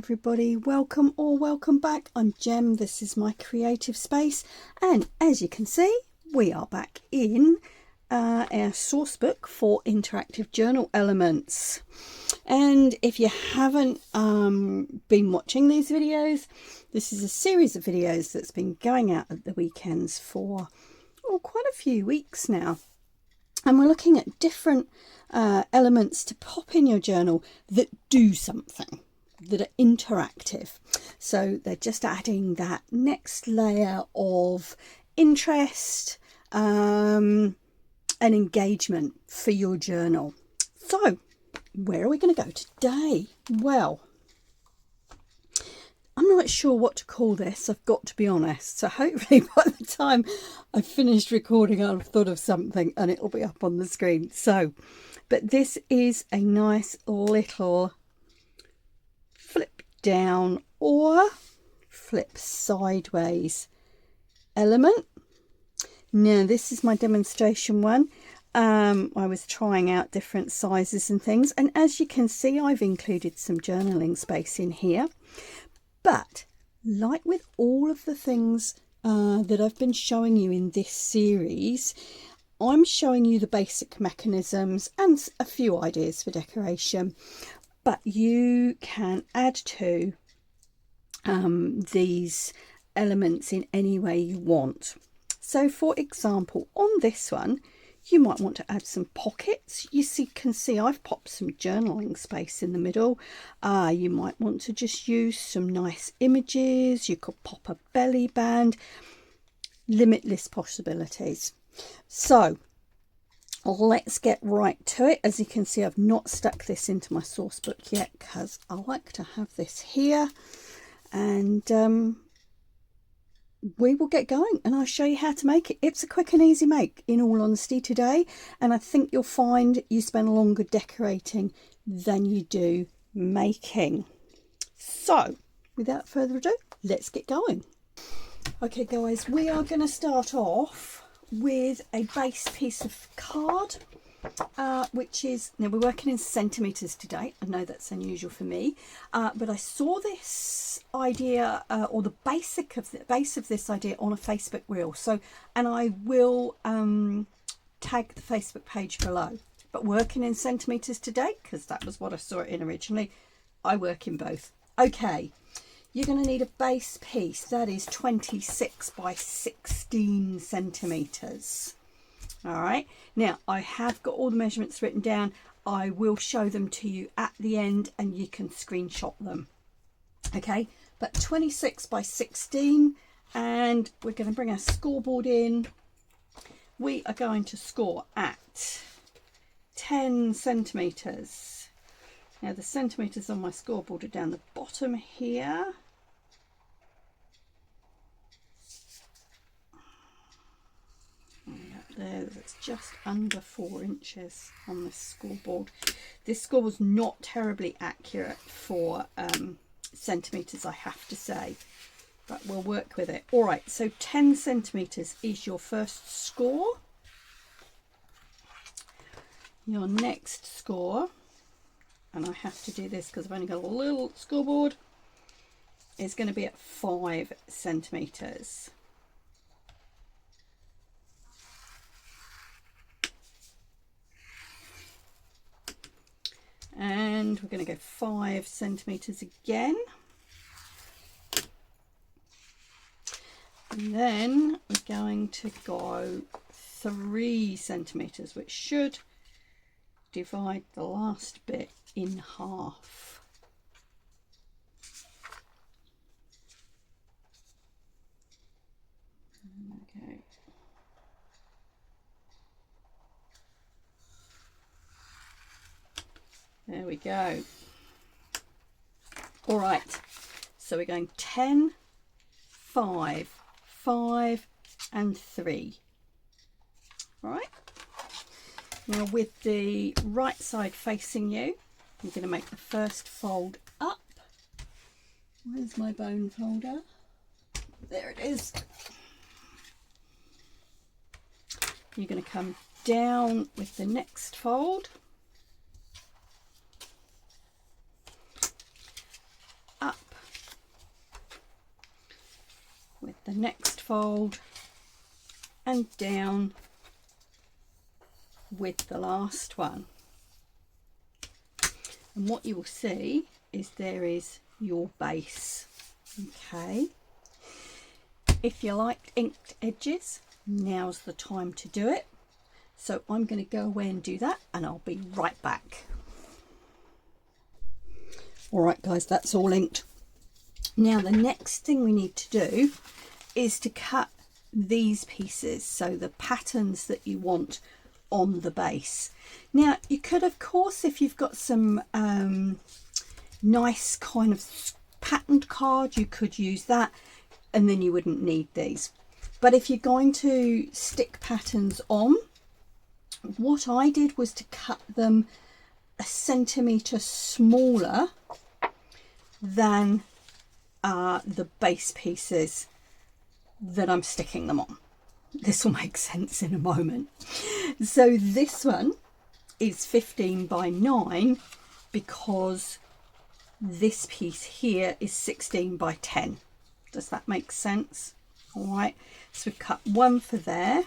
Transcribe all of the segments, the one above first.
everybody, welcome or welcome back. I'm Jem, this is my creative space, and as you can see we are back in our source book for interactive journal elements. And if you haven't been watching these videos, this is a series of videos that's been going out at the weekends for quite a few weeks now, and we're looking at different elements to pop in your journal that do something, that are interactive. So they're just adding that next layer of interest and engagement for your journal. So where are we going to go today? Well, I'm not sure what to call this, I've got to be honest. So hopefully by the time I've finished recording, I'll have thought of something and it'll be up on the screen. So, but this is a nice little flip down or flip sideways element. Now this is my demonstration one. I was trying out different sizes and things, and as you can see I've included some journaling space in here. But like with all of the things that I've been showing you in this series, I'm showing you the basic mechanisms and a few ideas for decoration, but you can add to these elements in any way you want. So for example, on this one you might want to add some pockets. You can see I've popped some journaling space in the middle. You might want to just use some nice images. You could pop a belly band. Limitless possibilities. So let's get right to it. As you can see, I've not stuck this into my source book yet because I like to have this here, and we will get going and I'll show you how to make it. It's a quick and easy make, in all honesty, today, and I think you'll find you spend longer decorating than you do making. So without further ado, let's get going. Okay guys, we are going to start off with a base piece of card, which is, now we're working in centimeters today. I know that's unusual for me, but I saw this idea or the base of this idea on a Facebook reel. So, and I will tag the Facebook page below. But working in centimeters today, because that was what I saw it in originally. I work in both. Okay, you're going to need a base piece that is 26 by 16 centimeters. All right, now I have got all the measurements written down. I will show them to you at the end and you can screenshot them. Okay, but 26 by 16, and we're going to bring our scoreboard in. We are going to score at 10 centimeters. Now the centimeters on my scoreboard are down the bottom here. There, it's just under 4 inches on this scoreboard. This score was not terribly accurate for centimeters, I have to say, but we'll work with it. All right, so 10 centimeters is your first score. Your next score, and I have to do this because I've only got a little scoreboard, is going to be at 5 centimeters. And we're going to go 5 centimeters again, and then we're going to go 3 centimeters, which should divide the last bit in half. Okay. There we go. All right, so we're going 10, 5, 5 and 3. All right, now with the right side facing you, you're going to make the first fold up. Where's my bone folder? There it is. You're going to come down with the next fold, up the next fold and down with the last one. And what you will see is there is your base. Okay, if you like inked edges, now's the time to do it. So I'm going to go away and do that, and I'll be right back. All right guys, that's all inked. Now the next thing we need to do is to cut these pieces, so the patterns that you want on the base. Now you could, of course, if you've got some nice kind of patterned card, you could use that and then you wouldn't need these. But if you're going to stick patterns on, what I did was to cut them 1 centimetre smaller than the base pieces that I'm sticking them on. This will make sense in a moment. So this one is 15 by 9 because this piece here is 16 by 10. Does that make sense? All right, so we've cut one for there,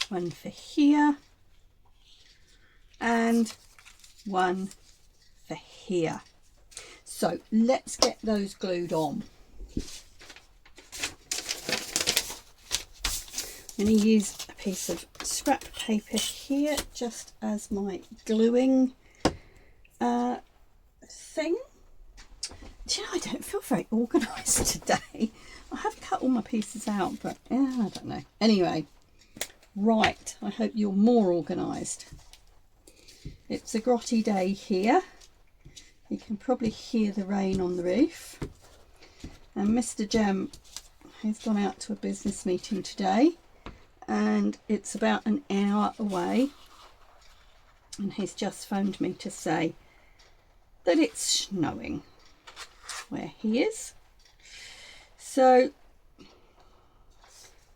one for here, and one for here. So let's get those glued on. I'm going to use a piece of scrap paper here just as my gluing thing. Do you know, I don't feel very organised today. I have cut all my pieces out, but I don't know. Anyway, right, I hope you're more organised. It's a grotty day here. You can probably hear the rain on the roof. And Mr. Jem has gone out to a business meeting today, and it's about an hour away, and he's just phoned me to say that it's snowing where he is. So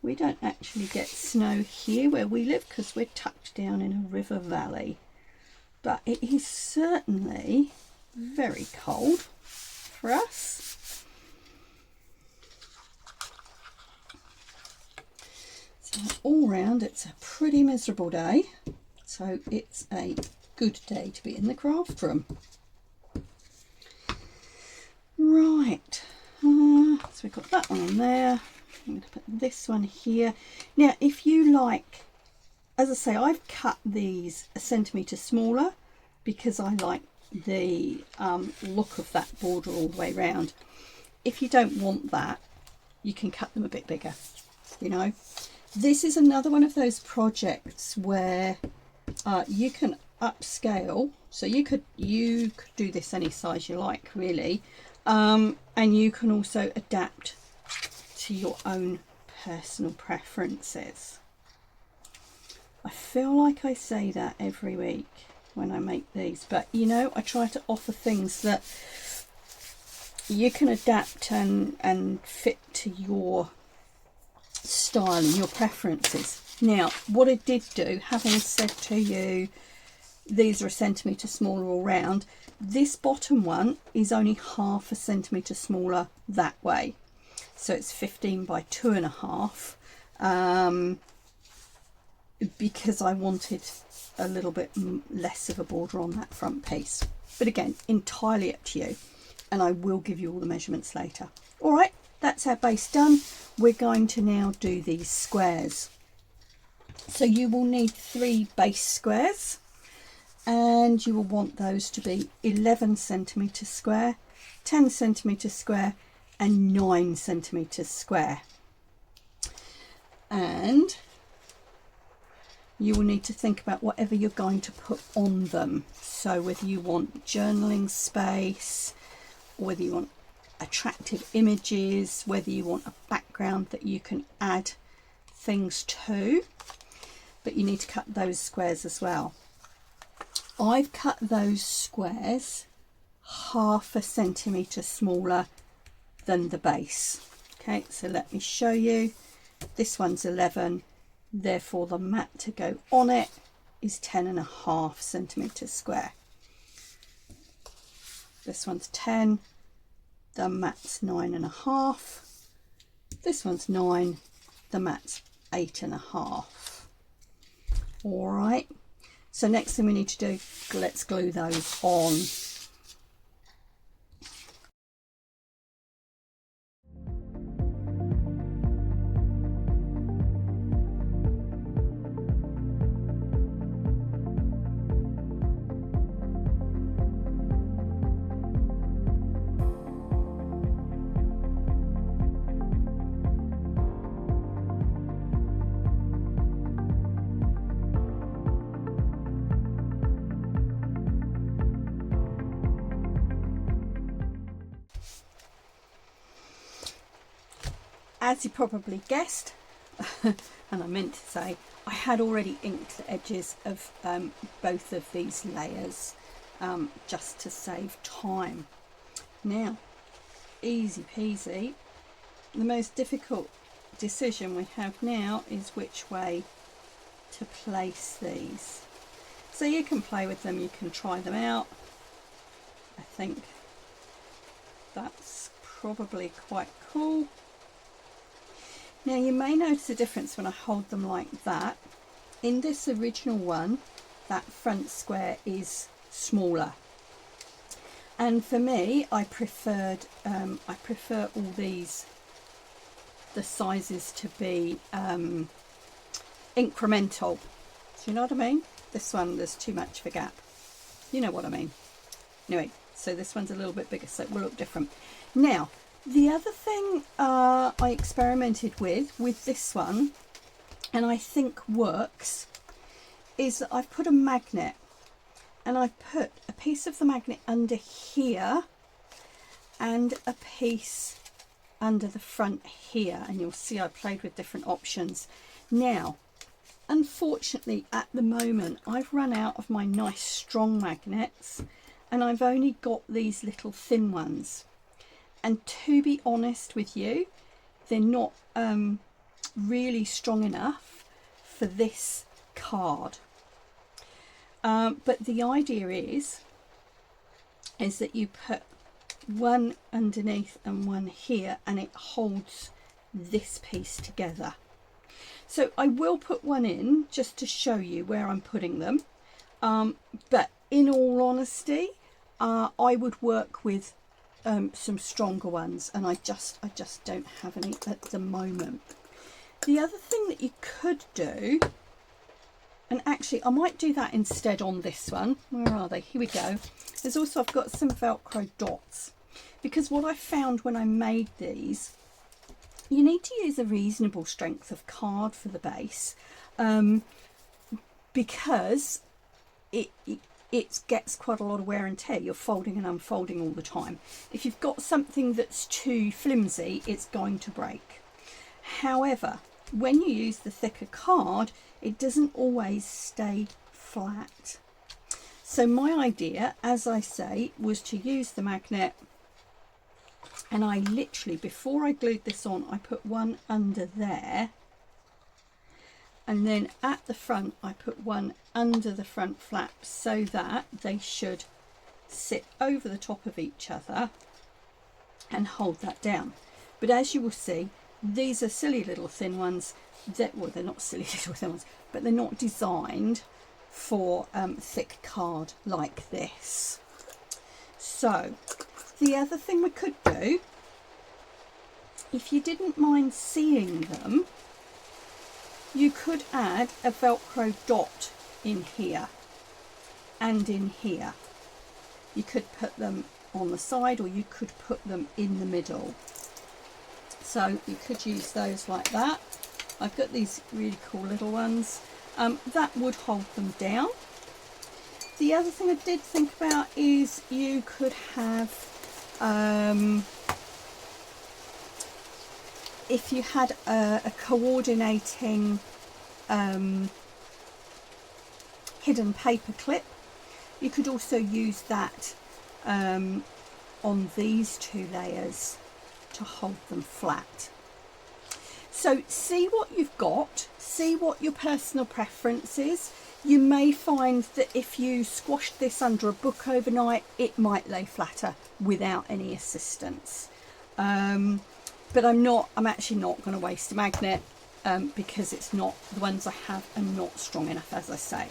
we don't actually get snow here where we live because we're tucked down in a river valley, but it is certainly very cold for us. So all round it's a pretty miserable day, so it's a good day to be in the craft room. Right, so we've got that one on there. I'm going to put this one here. Now if you like, as I say, I've cut these 1 centimetre smaller because I like the look of that border all the way around. If you don't want that, you can cut them a bit bigger. You know, this is another one of those projects where you can upscale. So you could do this any size you like, really, and you can also adapt to your own personal preferences. I feel like I say that every week when I make these, but you know, I try to offer things that you can adapt and fit to your style and your preferences. Now what I did do, having said to you these are 1 centimetre smaller all round, this bottom one is only 1/2 centimetre smaller that way, so it's 15 by 2.5, because I wanted a little bit less of a border on that front piece. But again, entirely up to you, and I will give you all the measurements later. All right, that's our base done. We're going to now do these squares. So you will need 3 base squares, and you will want those to be 11 centimetres square, 10 centimetres square, and 9 centimetres square. And you will need to think about whatever you're going to put on them. So whether you want journaling space, or whether you want attractive images, whether you want a background that you can add things to, but you need to cut those squares as well. I've cut those squares 1/2 centimetre smaller than the base. Okay, so let me show you. This one's 11, therefore the mat to go on it is 10.5 centimetres square. This one's 10, the mat's 9.5, This one's 9, the mat's 8.5. All right, so next thing we need to do, let's glue those on. As you probably guessed, and I meant to say, I had already inked the edges of both of these layers just to save time. Now, easy peasy. The most difficult decision we have now is which way to place these. So you can play with them, you can try them out. I think that's probably quite cool. Now you may notice a difference when I hold them like that. In this original one, that front square is smaller. And for me, I prefer all these, the sizes to be incremental. Do you know what I mean? This one, there's too much of a gap. You know what I mean. Anyway, so this one's a little bit bigger, so it will look different. Now, the other thing I experimented with this one, and I think works, is that I've put a magnet, and I've put a piece of the magnet under here and a piece under the front here, and you'll see I played with different options. Now, unfortunately at the moment I've run out of my nice strong magnets, and I've only got these little thin ones. And to be honest with you, they're not really strong enough for this card. But the idea is that you put one underneath and one here, and it holds this piece together. So I will put one in just to show you where I'm putting them. But in all honesty, I would work with some stronger ones, and I just don't have any at the moment. The other thing that you could do, and actually I might do that instead on this one. Where are they? Here we go. There's also, I've got some Velcro dots, because what I found when I made these, you need to use a reasonable strength of card for the base, because it gets quite a lot of wear and tear. You're folding and unfolding all the time. If you've got something that's too flimsy, it's going to break. However, when you use the thicker card, it doesn't always stay flat. So my idea, as I say, was to use the magnet, and I literally, before I glued this on, I put one under there, and then at the front I put one under the front flap, so that they should sit over the top of each other and hold that down. But as you will see, these are silly little thin ones that, well, they're not silly little thin ones, but they're not designed for thick card like this. So the other thing we could do, if you didn't mind seeing them, you could add a Velcro dot in here and in here. You could put them on the side, or you could put them in the middle. So you could use those like that. I've got these really cool little ones. That would hold them down. The other thing I did think about is you could have, if you had a coordinating hidden paper clip, you could also use that on these two layers to hold them flat. So see what you've got, see what your personal preference is. You may find that if you squashed this under a book overnight, it might lay flatter without any assistance. but I'm actually not going to waste a magnet because the ones I have are not strong enough, as I say.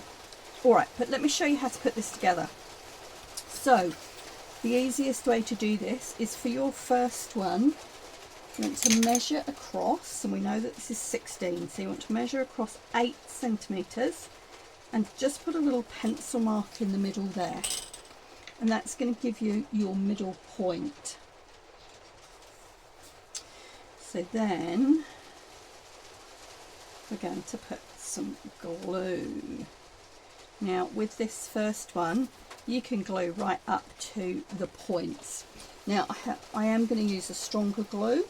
All right, but let me show you how to put this together. So the easiest way to do this is for your first one, you want to measure across, and we know that this is 16, so you want to measure across 8 centimetres and just put a little pencil mark in the middle there, and that's going to give you your middle point. So then we're going to put some glue. Now with this first one, you can glue right up to the points. Now I am going to use a stronger glue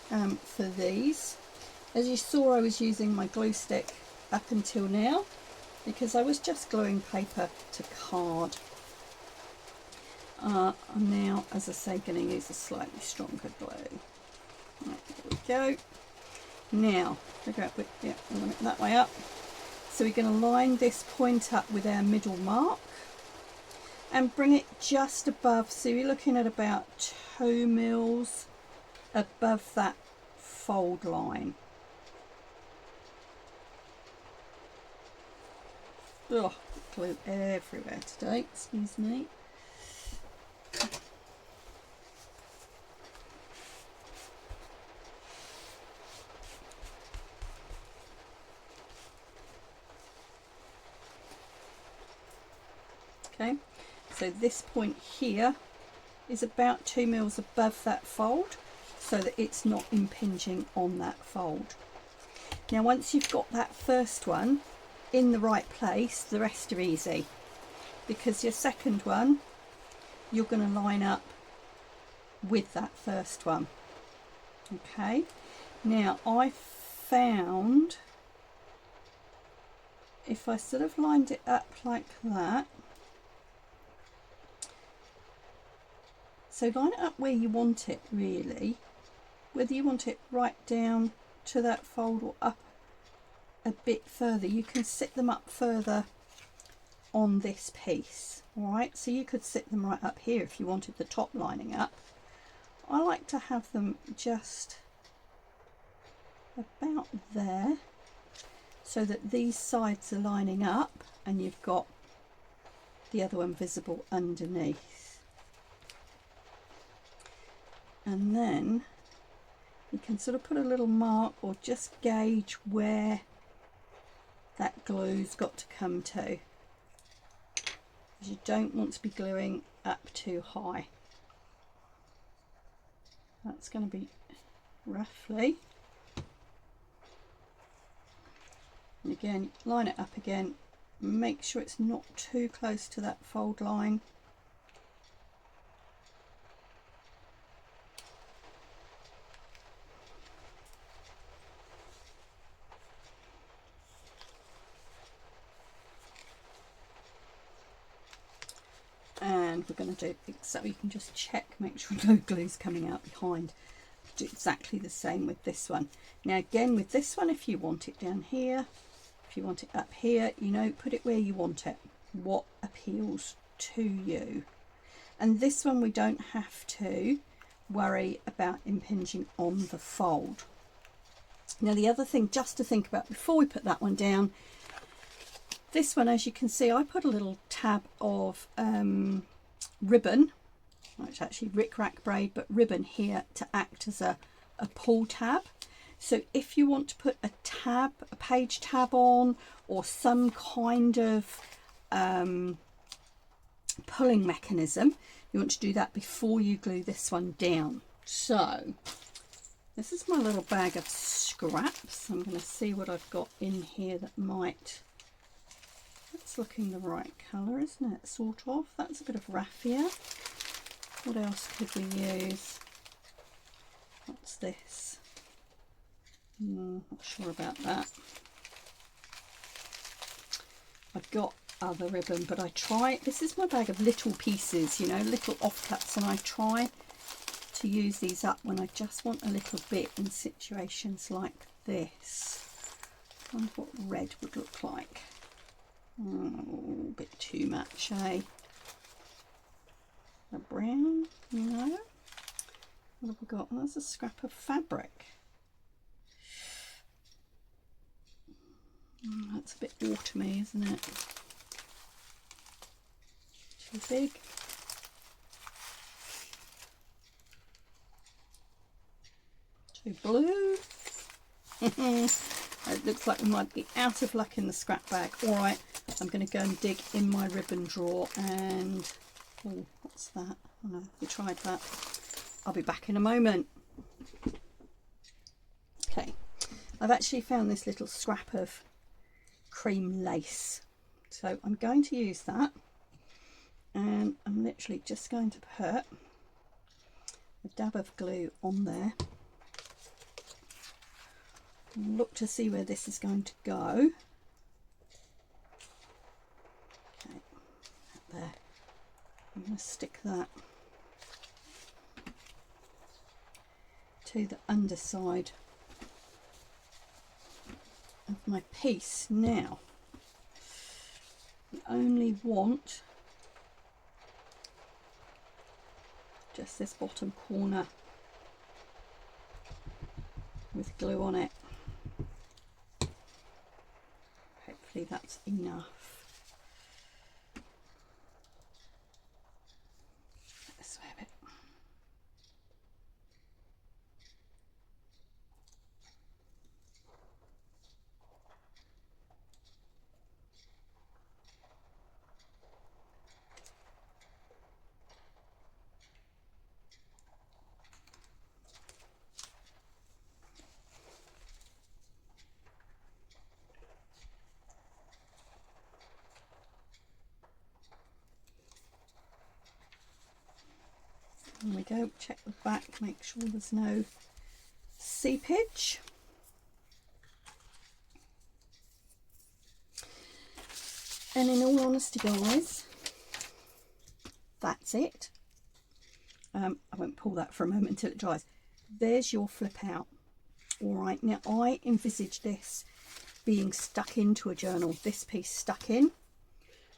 for these. As you saw, I was using my glue stick up until now because I was just gluing paper to card. I'm now, as I say, going to use a slightly stronger glue. Right, there we go. Now we're going that way up. So we're going to line this point up with our middle mark and bring it just above. So you're looking at about 2 mils above that fold line. Oh, glue everywhere today, excuse me. Okay, so this point here is about 2 mils above that fold so that it's not impinging on that fold. Now once you've got that first one in the right place, the rest are easy, because your second one you're going to line up with that first one. Okay, now I found if I sort of lined it up like that, so line it up where you want it really, whether you want it right down to that fold or up a bit further. You can sit them up further on this piece. All right, so you could sit them right up here if you wanted the top lining up. I like to have them just about there so that these sides are lining up and you've got the other one visible underneath. And then you can sort of put a little mark or just gauge where that glue's got to come to, because you don't want to be gluing up too high. That's going to be roughly, and again line it up again, make sure it's not too close to that fold line. And we're going to do it so you can just check, make sure no glue's coming out behind. Do exactly the same with this one. Now again with this one, if you want it down here, if you want it up here, you know, put it where you want it, what appeals to you. And this one we don't have to worry about impinging on the fold. Now the other thing just to think about before we put that one down, this one, as you can see, I put a little tab of ribbon, it's actually rickrack braid, but ribbon here to act as a pull tab. So if you want to put a page tab on, or some kind of pulling mechanism, you want to do that before you glue this one down. So this is my little bag of scraps. I'm going to see what I've got in here that might, that's looking the right colour, isn't it? Sort of. That's a bit of raffia. What else could we use? What's this? Not sure about that. I've got other ribbon, but I try, this is my bag of little pieces, you know, little offcuts, and I try to use these up when I just want a little bit in situations like this. I wonder what red would look like. Oh, a bit too much, eh? A brown? No. What have we got? Oh, that's a scrap of fabric. Oh, that's a bit autumny, isn't it? Too big. Too blue. It looks like we might be out of luck in the scrap bag. All right, I'm going to go and dig in my ribbon drawer and... oh, what's that? Oh no, we tried that. I'll be back in a moment. Okay, I've actually found this little scrap of cream lace. So I'm going to use that. And I'm literally just going to put a dab of glue on there. Look to see where this is going to go. Okay, there. I'm going to stick that to the underside of my piece. Now, you only want just this bottom corner with glue on it. Hopefully that's enough. This way a bit. There we go, check the back, make sure there's no seepage. And in all honesty guys, that's it. I won't pull that for a moment until it dries. There's your flip out. All right, now I envisage this being stuck into a journal, this piece stuck in,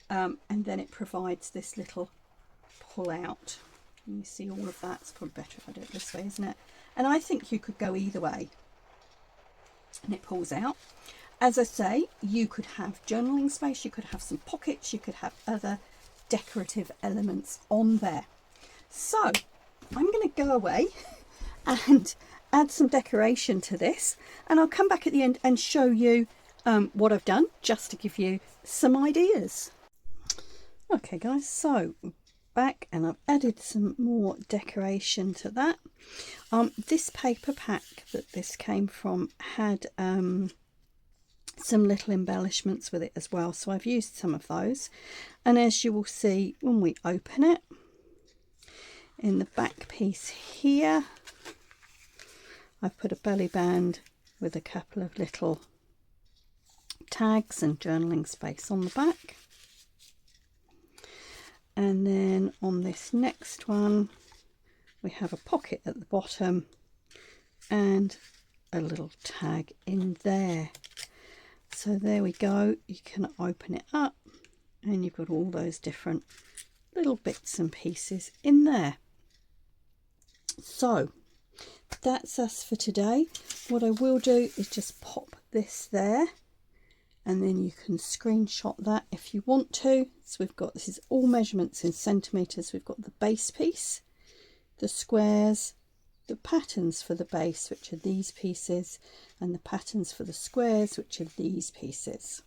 and then it provides this little pull out. You see all of that. It's probably better if I do it this way, isn't it? And I think you could go either way. And it pulls out. As I say, you could have journaling space, you could have some pockets, you could have other decorative elements on there. So I'm going to go away and add some decoration to this, and I'll come back at the end and show you what I've done, just to give you some ideas. Okay guys, so back and I've added some more decoration to that. This paper pack that this came from had some little embellishments with it as well, so I've used some of those, and as you will see when we open it, in the back piece here I've put a belly band with a couple of little tags and journaling space on the back. And then on this next one we have a pocket at the bottom and a little tag in there. So there we go, you can open it up and you've got all those different little bits and pieces in there. So that's us for today. What I will do is just pop this there, and then you can screenshot that if you want to. So we've got, this is all measurements in centimetres. We've got the base piece, the squares, the patterns for the base, which are these pieces, and the patterns for the squares, which are these pieces.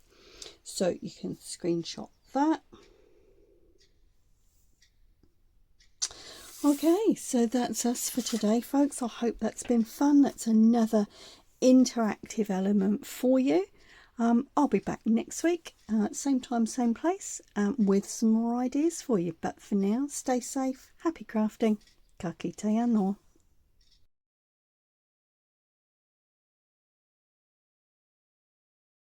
So you can screenshot that. Okay, so that's us for today, folks. I hope that's been fun. That's another interactive element for you. I'll be back next week, same time, same place, with some more ideas for you. But for now, stay safe, happy crafting, ka kite anō.